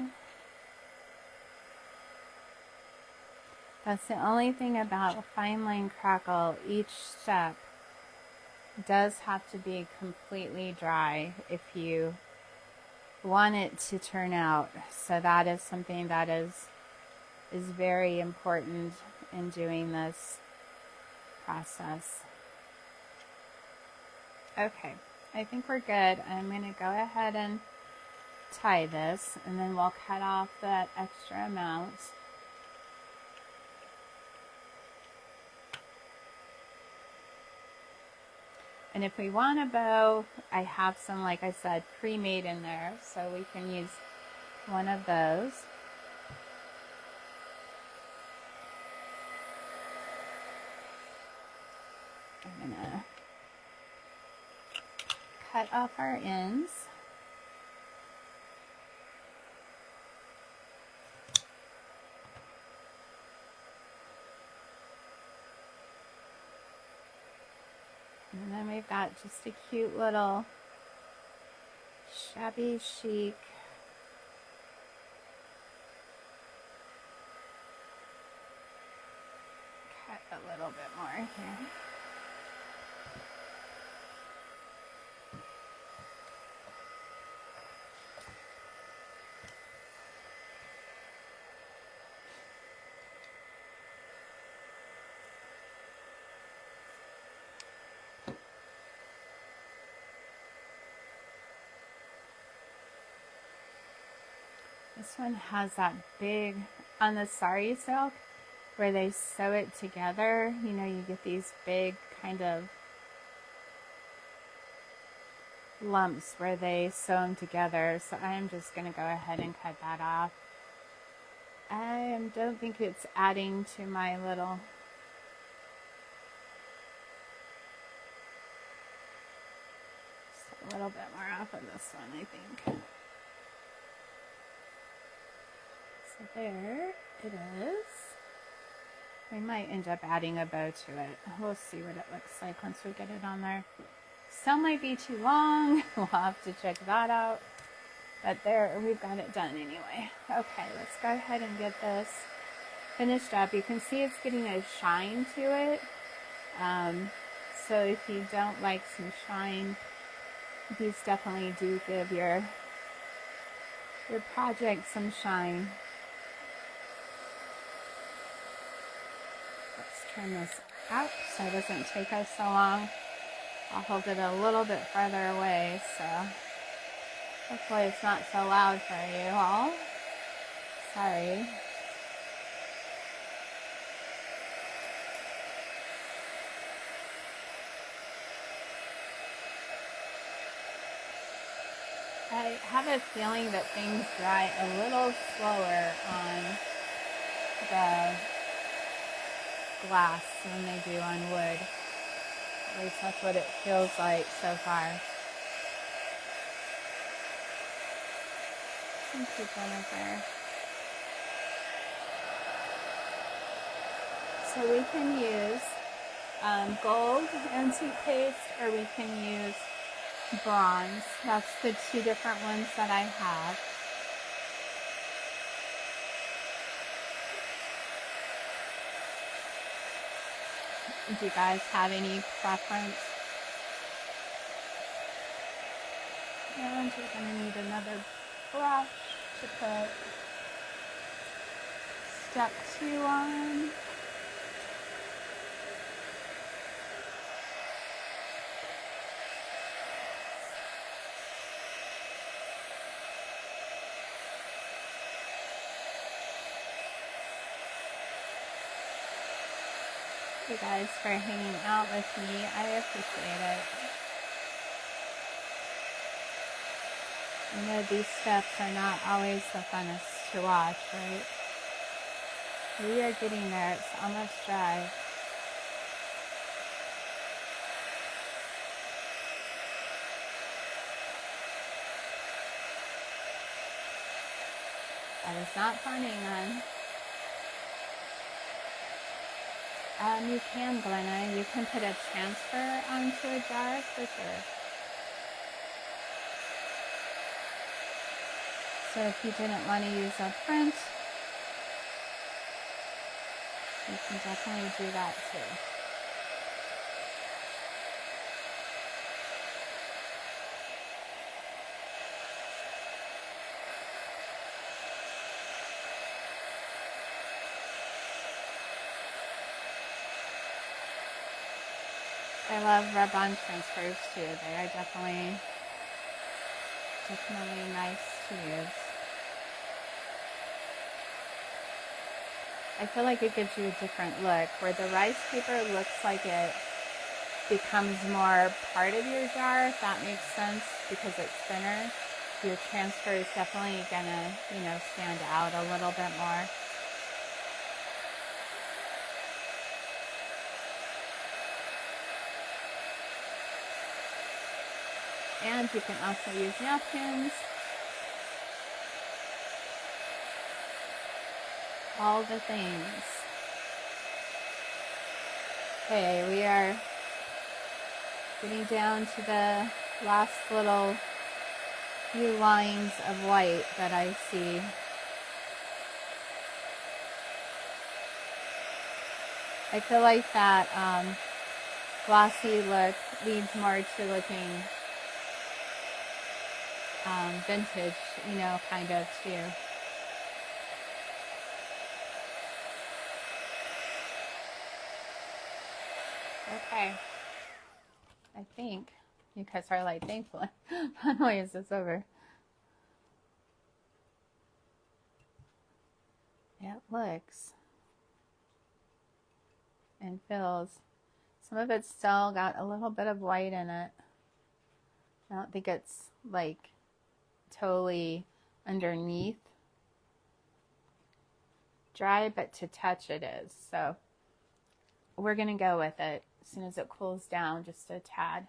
That's the only thing about fine line crackle. Each step does have to be completely dry if you want it to turn out. So that is something that is very important in doing this process. Okay, I think we're good. I'm going to go ahead and tie this, and then we'll cut off that extra amount. And if we want a bow, I have some, like I said, pre-made in there, so we can use one of those. I'm gonna cut off our ends. And then we've got just a cute little shabby chic cut a little bit more here. This one has that big, on the sari silk, where they sew it together. You know, you get these big kind of lumps where they sew them together. So I'm just going to go ahead and cut that off. I don't think it's adding to my little just a little bit more off of this one, I think. So there it is. We might end up adding a bow to it. We'll see what it looks like once we get it on there. Some might be too long. We'll have to check that out. But there, we've got it done anyway. Okay, let's go ahead and get this finished up. You can see it's getting a shine to it. So if you don't like some shine, these definitely do give your project some shine. Let's turn this out so it doesn't take us so long. I'll hold it a little bit farther away, so hopefully it's not so loud for you all. Sorry. I have a feeling that things dry a little slower on the glass than they do on wood. At least that's what it feels like so far. Keep one up there. So we can use gold antique paste, or we can use bronze. That's the two different ones that I have. Do you guys have any preference? And we're going to need another brush to put step 2 on. You guys for hanging out with me. I appreciate it. I know these steps are not always the funnest to watch, right? We are getting there. It's almost dry. That is not funny, none. You can, Glenna. You can put a transfer onto a jar for sure. So if you didn't want to use a print, you can definitely do that too. I love rub-on transfers too. They are definitely nice to use. I feel like it gives you a different look, where the rice paper looks like it becomes more part of your jar, if that makes sense, because it's thinner. Your transfer is definitely gonna, stand out a little bit more. And you can also use napkins. All the things. Okay, we are getting down to the last little few lines of white that I see. I feel like that glossy look leads more to looking vintage, kind of too. Okay, I think you guys are like, thankfully, finally is this over. It looks and feels, some of it's still got a little bit of white in it. I don't think it's like totally underneath dry, but to touch it is. So we're gonna go with it as soon as it cools down just a tad.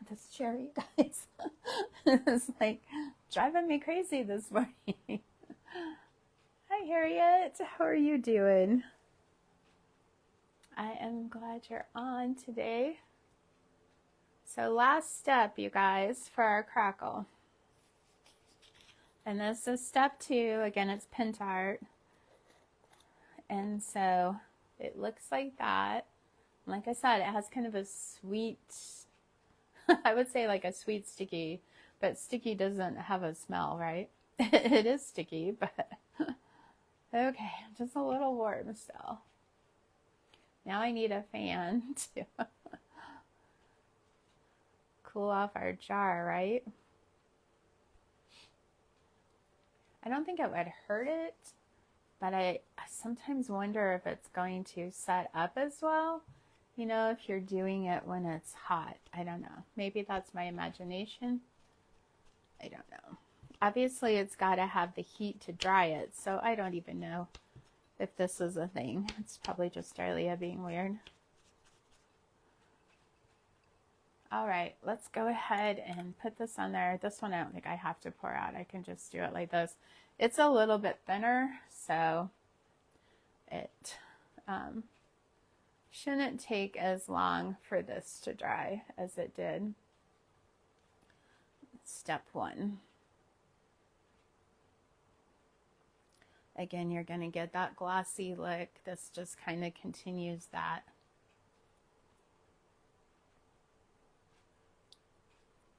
This cherry, guys, is like driving me crazy this morning. Hi Harriet, how are you doing? I am glad you're on today. So last step, you guys, for our crackle. And this is step 2. Again, it's pint art. And so it looks like that. Like I said, it has kind of a sweet, I would say like a sweet sticky, but sticky doesn't have a smell, right? It is sticky, but okay, just a little warm still. Now I need a fan to cool off our jar, right? I don't think it would hurt it, but I sometimes wonder if it's going to set up as well. If you're doing it when it's hot. I don't know. Maybe that's my imagination. I don't know. Obviously, it's got to have the heat to dry it, so I don't even know if this is a thing. It's probably just Darlia being weird. All right, let's go ahead and put this on there. This one I don't think I have to pour out. I can just do it like this. It's a little bit thinner, so it shouldn't take as long for this to dry as it did step 1. Again, you're going to get that glossy look. This just kind of continues that.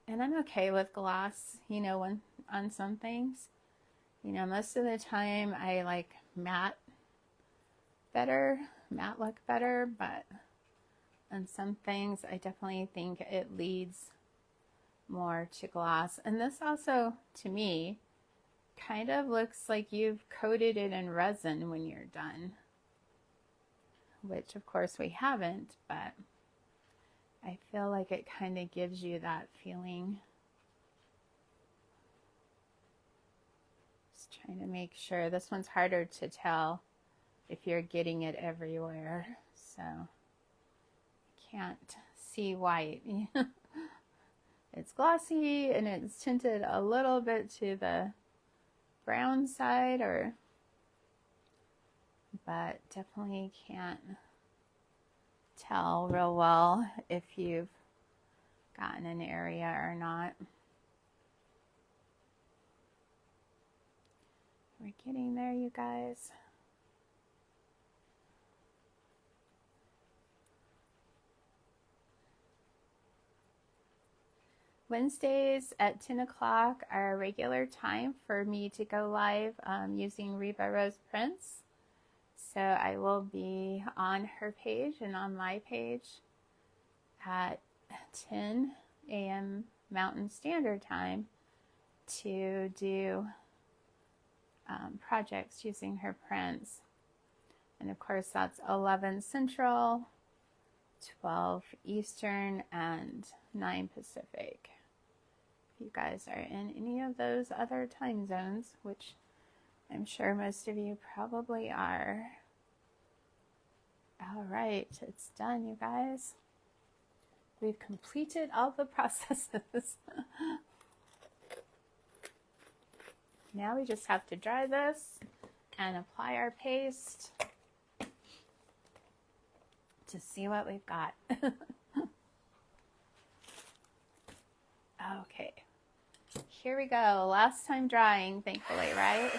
And I'm okay with gloss, when on some things. Most of the time I like matte look better, but on some things I definitely think it leads more to gloss. And this also, to me, kind of looks like you've coated it in resin when you're done, which of course we haven't, but I feel like it kind of gives you that feeling. Just trying to make sure. This one's harder to tell if you're getting it everywhere, so can't see white. It's glossy and it's tinted a little bit to the brown side, but definitely can't tell real well if you've gotten an area or not. We're getting there, you guys. Wednesdays at 10 o'clock are a regular time for me to go live using Reba Rose Prints. So I will be on her page and on my page at 10 a.m. Mountain Standard Time to do projects using her prints. And of course that's 11 Central, 12 Eastern, and 9 Pacific. If you guys are in any of those other time zones, which I'm sure most of you probably are. All right, it's done, you guys. We've completed all the processes. Now we just have to dry this and apply our paste to see what we've got. Okay, here we go. Last time drying, thankfully, right?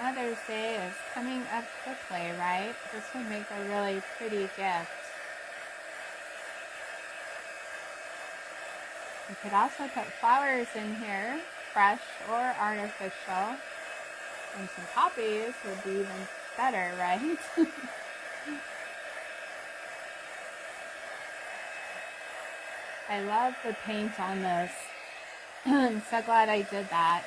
Mother's Day is coming up quickly, right? This would make a really pretty gift. You could also put flowers in here, fresh or artificial, and some poppies would be even better, right? I love the paint on this. I'm so glad I did that.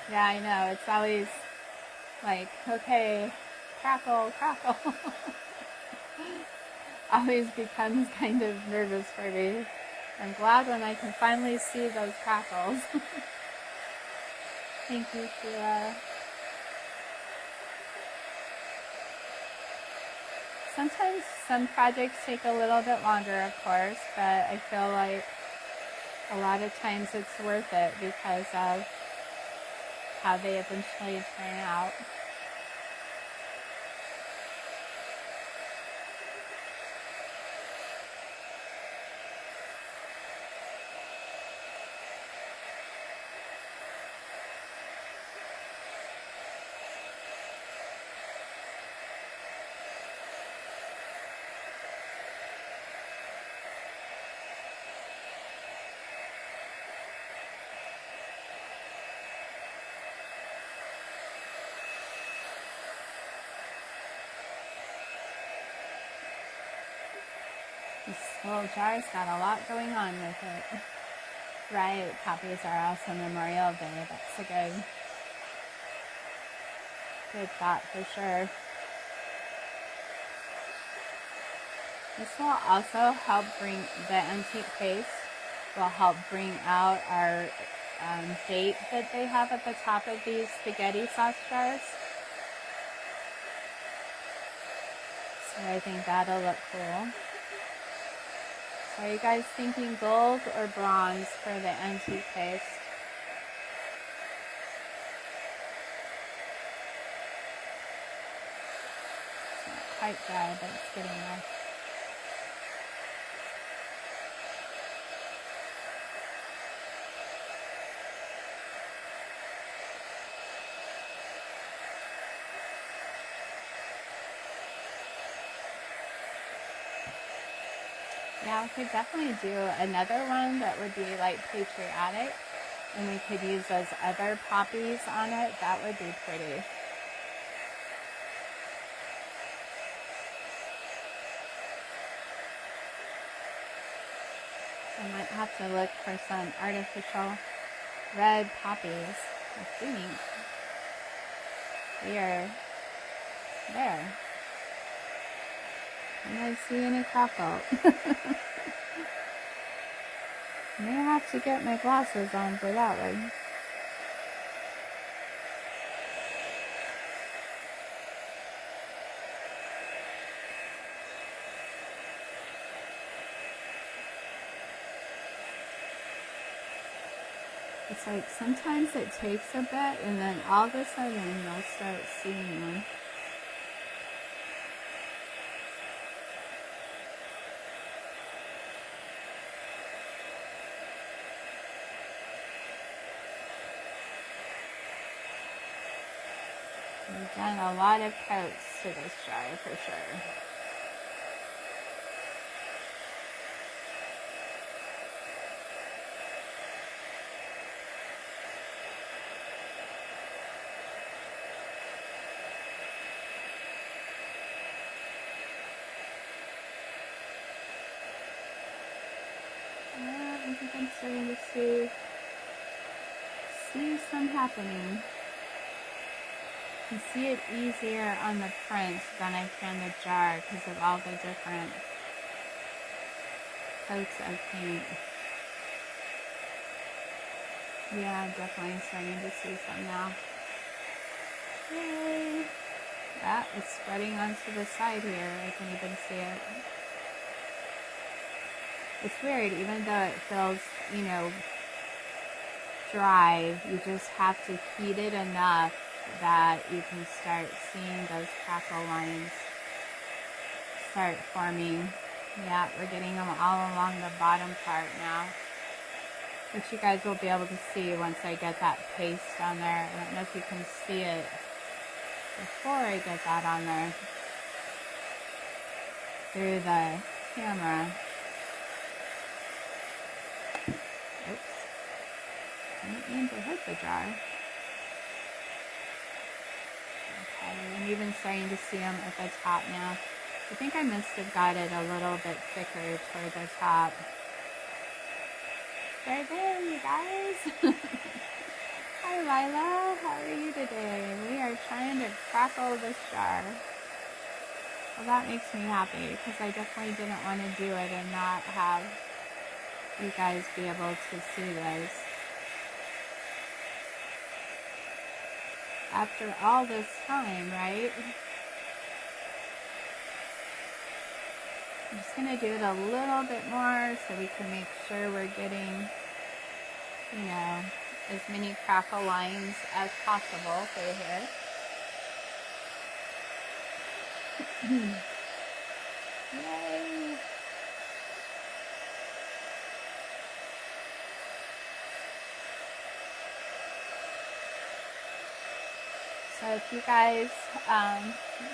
Yeah, I know. It's always like, okay, crackle, crackle. Always becomes kind of nervous for me. I'm glad when I can finally see those crackles. Thank you, Sheila. Sometimes some projects take a little bit longer, of course, but I feel like a lot of times it's worth it because of how they eventually turn out. This little jar's got a lot going on with it. Right, poppies are also Memorial Day. That's a good thought for sure. This will also help bring, the antique paste will help bring out our date that they have at the top of these spaghetti sauce jars. So I think that'll look cool. Are you guys thinking gold or bronze for the antique paste? It's not quite dry, but it's getting there. Yeah, we could definitely do another one that would be like patriotic, and we could use those other poppies on it. That would be pretty. I might have to look for some artificial red poppies. I think we are there. Can I see any crackle? May have to get my glasses on for that one. It's like sometimes it takes a bit and then all of a sudden you'll start seeing them. Done a lot of coats to this jar for sure. I think I'm starting to see some happening. I can see it easier on the print than I can the jar because of all the different coats of paint. Yeah, I'm definitely starting to see some now. Yay! Yeah, it's spreading onto the side here. I can even see it. It's weird, even though it feels, you know, dry, you just have to heat it enough that you can start seeing those crackle lines start forming. Yeah, we're getting them all along the bottom part now, which you guys will be able to see once I get that paste on there. I don't know if you can see it before I get that on there through the camera. Oops. I didn't mean to hit the jar. Okay, I'm even starting to see them at the top now. I think I must have got it a little bit thicker toward the top. Right there, you guys. Hi, Lila. How are you today? We are trying to crackle this jar. Well, that makes me happy because I definitely didn't want to do it and not have you guys be able to see this. After all this time, right? I'm just going to do it a little bit more so we can make sure we're getting, you know, as many crackle lines as possible through here. Yay! So if you guys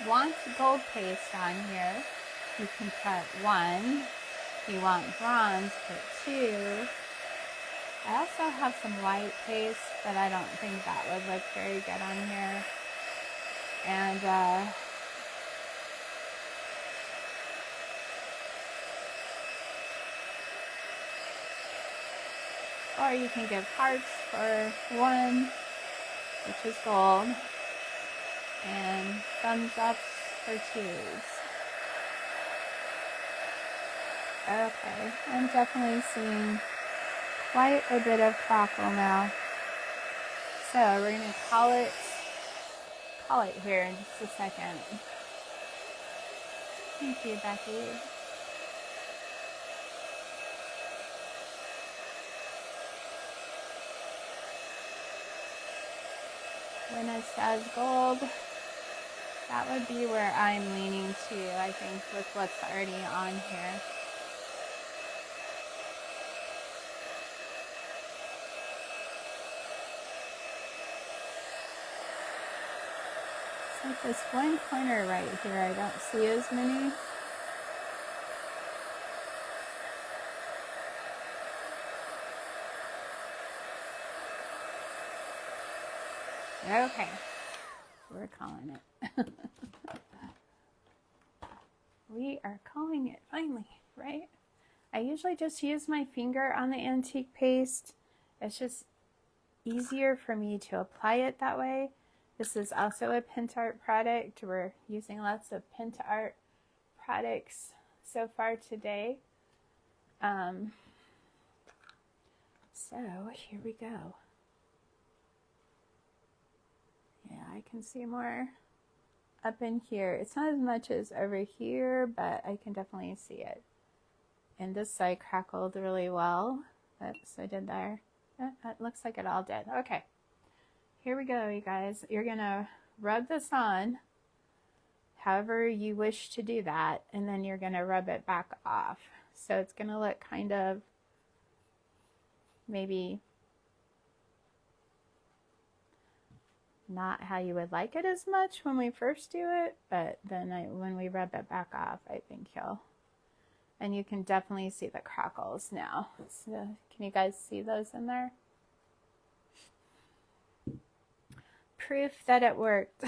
want gold paste on here, you can put 1. If you want bronze, put 2. I also have some white paste, but I don't think that would look very good on here. And or you can give hearts for 1, which is gold, and thumbs up for 2s. Okay, I'm definitely seeing quite a bit of crackle now. So we're going to call it here in just a second. Thank you, Becky. When it says gold, that would be where I'm leaning to, I think, with what's already on here. It's like this one corner right here, I don't see as many. Okay, we're calling it. We are calling it finally, right? I usually just use my finger on the antique paste. It's just easier for me to apply it that way. This is also a Pentart product. We're using lots of Pentart products so far today. So here we go. Yeah, I can see more up in here. It's not as much as over here, but I can definitely see it. And this side crackled really well. Oops, I did there. It looks like it all did. Okay, here we go, you guys. You're gonna rub this on however you wish to do that, and then you're gonna rub it back off. So it's gonna look kind of maybe not how you would like it as much when we first do it, but then when we rub it back off, I think and you can definitely see the crackles now. So can you guys see those in there? Proof that it worked.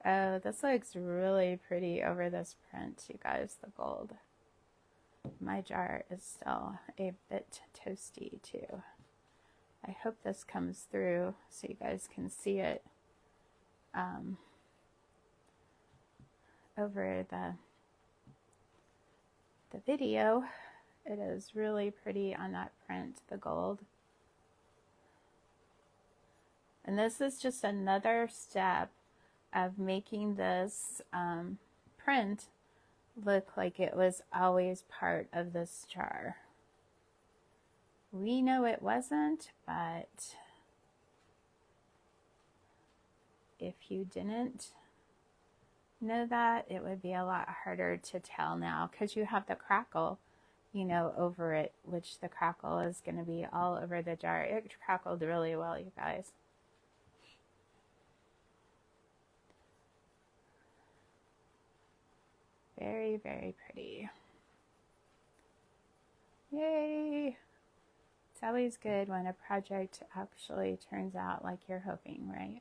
Oh, this looks really pretty over this print, you guys, the gold. My jar is still a bit toasty too. I hope this comes through so you guys can see it over the video. It is really pretty on that print, the gold. And this is just another step of making this print look like it was always part of this jar. We know it wasn't, but if you didn't know that, it would be a lot harder to tell now because you have the crackle, you know, over it, which the crackle is going to be all over the jar. It crackled really well, you guys. Very, very pretty. Yay! It's always good when a project actually turns out like you're hoping, right?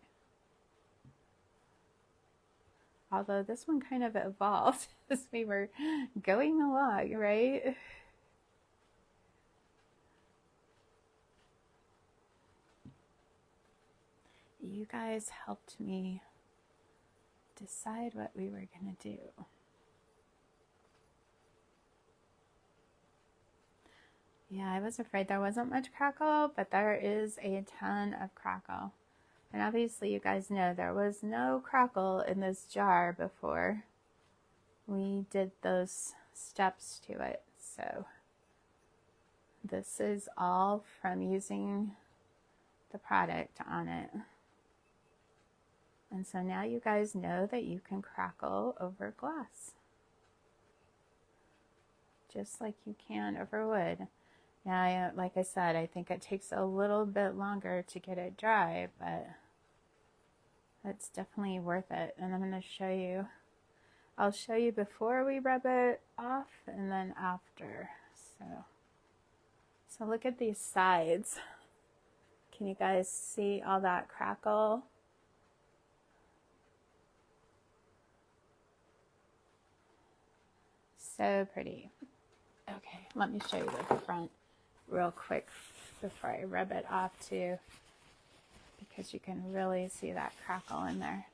Although this one kind of evolved as we were going along, right? You guys helped me decide what we were going to do. Yeah, I was afraid there wasn't much crackle, but there is a ton of crackle. And obviously you guys know there was no crackle in this jar before we did those steps to it. So this is all from using the product on it. And so now you guys know that you can crackle over glass, just like you can over wood. Now, like I said, I think it takes a little bit longer to get it dry, but it's definitely worth it. And I'm going to show you, I'll show you before we rub it off and then after. So look at these sides. Can you guys see all that crackle? So pretty. Okay, let me show you the front real quick before I rub it off too, because you can really see that crackle in there.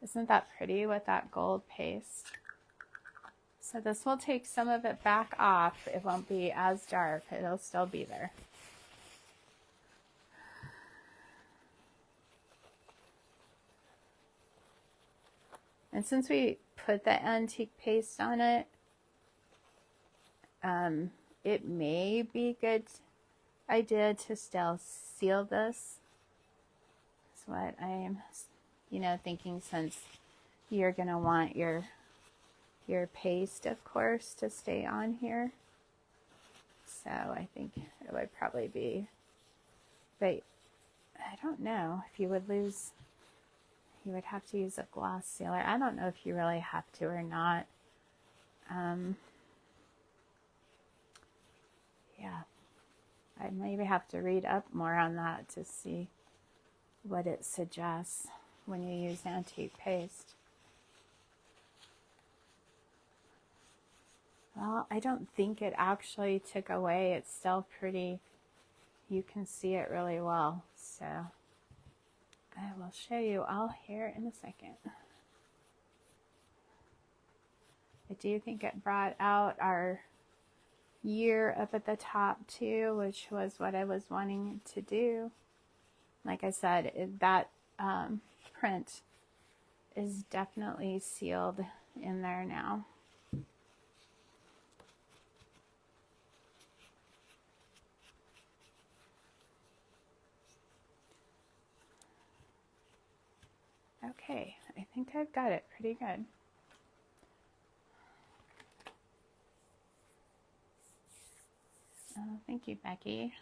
Isn't that pretty with that gold paste? So this will take some of it back off. It won't be as dark. It'll still be there. And since we put the antique paste on it, it may be a good idea to still seal this. That's what I'm, thinking, since you're going to want your paste, of course, to stay on here. So I think it would probably be, but I don't know if you would lose. You would have to use a gloss sealer. I don't know if you really have to or not. Yeah, I maybe have to read up more on that to see what it suggests when you use antique paste. Well, I don't think it actually took away. It's still pretty. You can see it really well. So I will show you all here in a second. I do think it brought out our year up at the top too, which was what I was wanting to do. Like I said, that print is definitely sealed in there now. Okay, I think I've got it pretty good. thank you, Becky.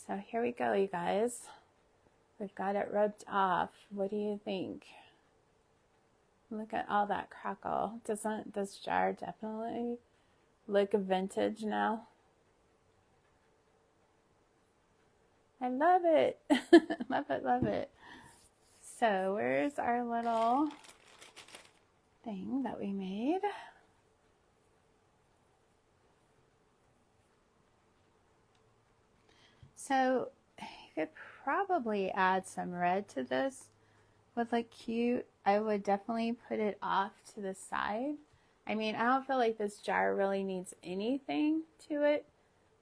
So here we go, you guys. We've got it rubbed off. What do you think? Look at all that crackle. Doesn't this jar definitely look vintage now? I love it. Love it, love it. So where's our little thing that we made? So you could probably add some red to this. Would look cute. I would definitely put it off to the side. I mean, I don't feel like this jar really needs anything to it.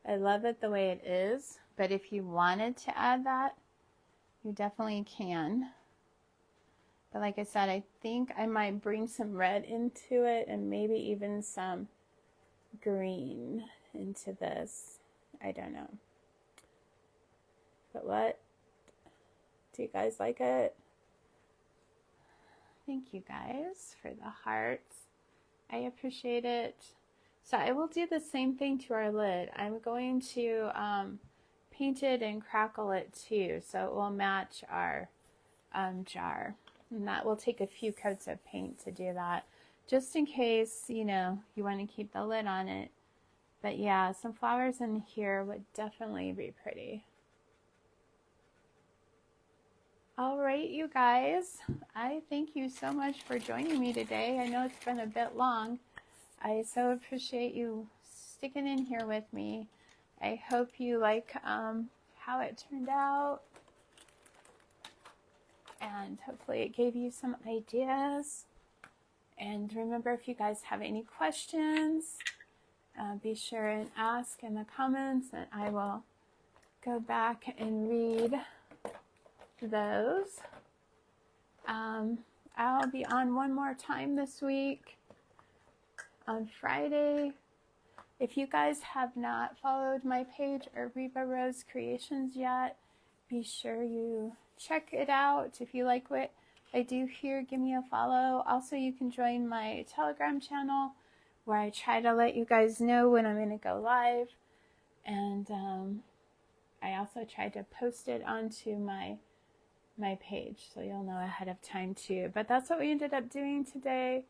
I love it the way it is, but if you wanted to add that, you definitely can. But like I said, I think I might bring some red into it and maybe even some green into this. I don't know. But what? Do you guys like it? Thank you guys for the hearts. I appreciate it. So I will do the same thing to our lid. I'm going to paint it and crackle it too, so it will match our jar. And that will take a few coats of paint to do that, just in case, you know, you want to keep the lid on it. But yeah, some flowers in here would definitely be pretty. All right, you guys, I thank you so much for joining me today. I know it's been a bit long. I so appreciate you sticking in here with me. I hope you like how it turned out. And hopefully it gave you some ideas. And remember, if you guys have any questions, be sure and ask in the comments, and I will go back and read those. I'll be on one more time this week on Friday. If you guys have not followed my page or Reba Rose Creations yet, be sure you check it out. If you like what I do here, give me a follow. Also, you can join my Telegram channel where I try to let you guys know when I'm going to go live. And I also try to post it onto my page, so you'll know ahead of time too. But that's what we ended up doing today.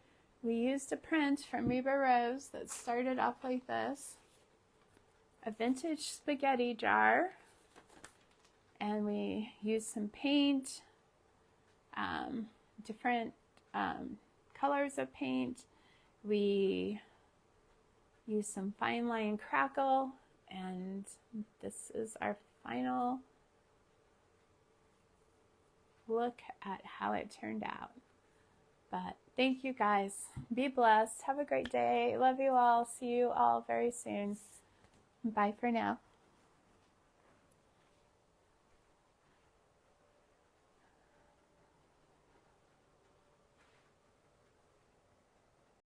We used a print from Reba Rose that started off like this, a vintage spaghetti jar, and we used some paint, different colors of paint. We used some fine line crackle, and this is our final look at how it turned out. But thank you guys. Be blessed. Have a great day. Love you all. See you all very soon. Bye for now.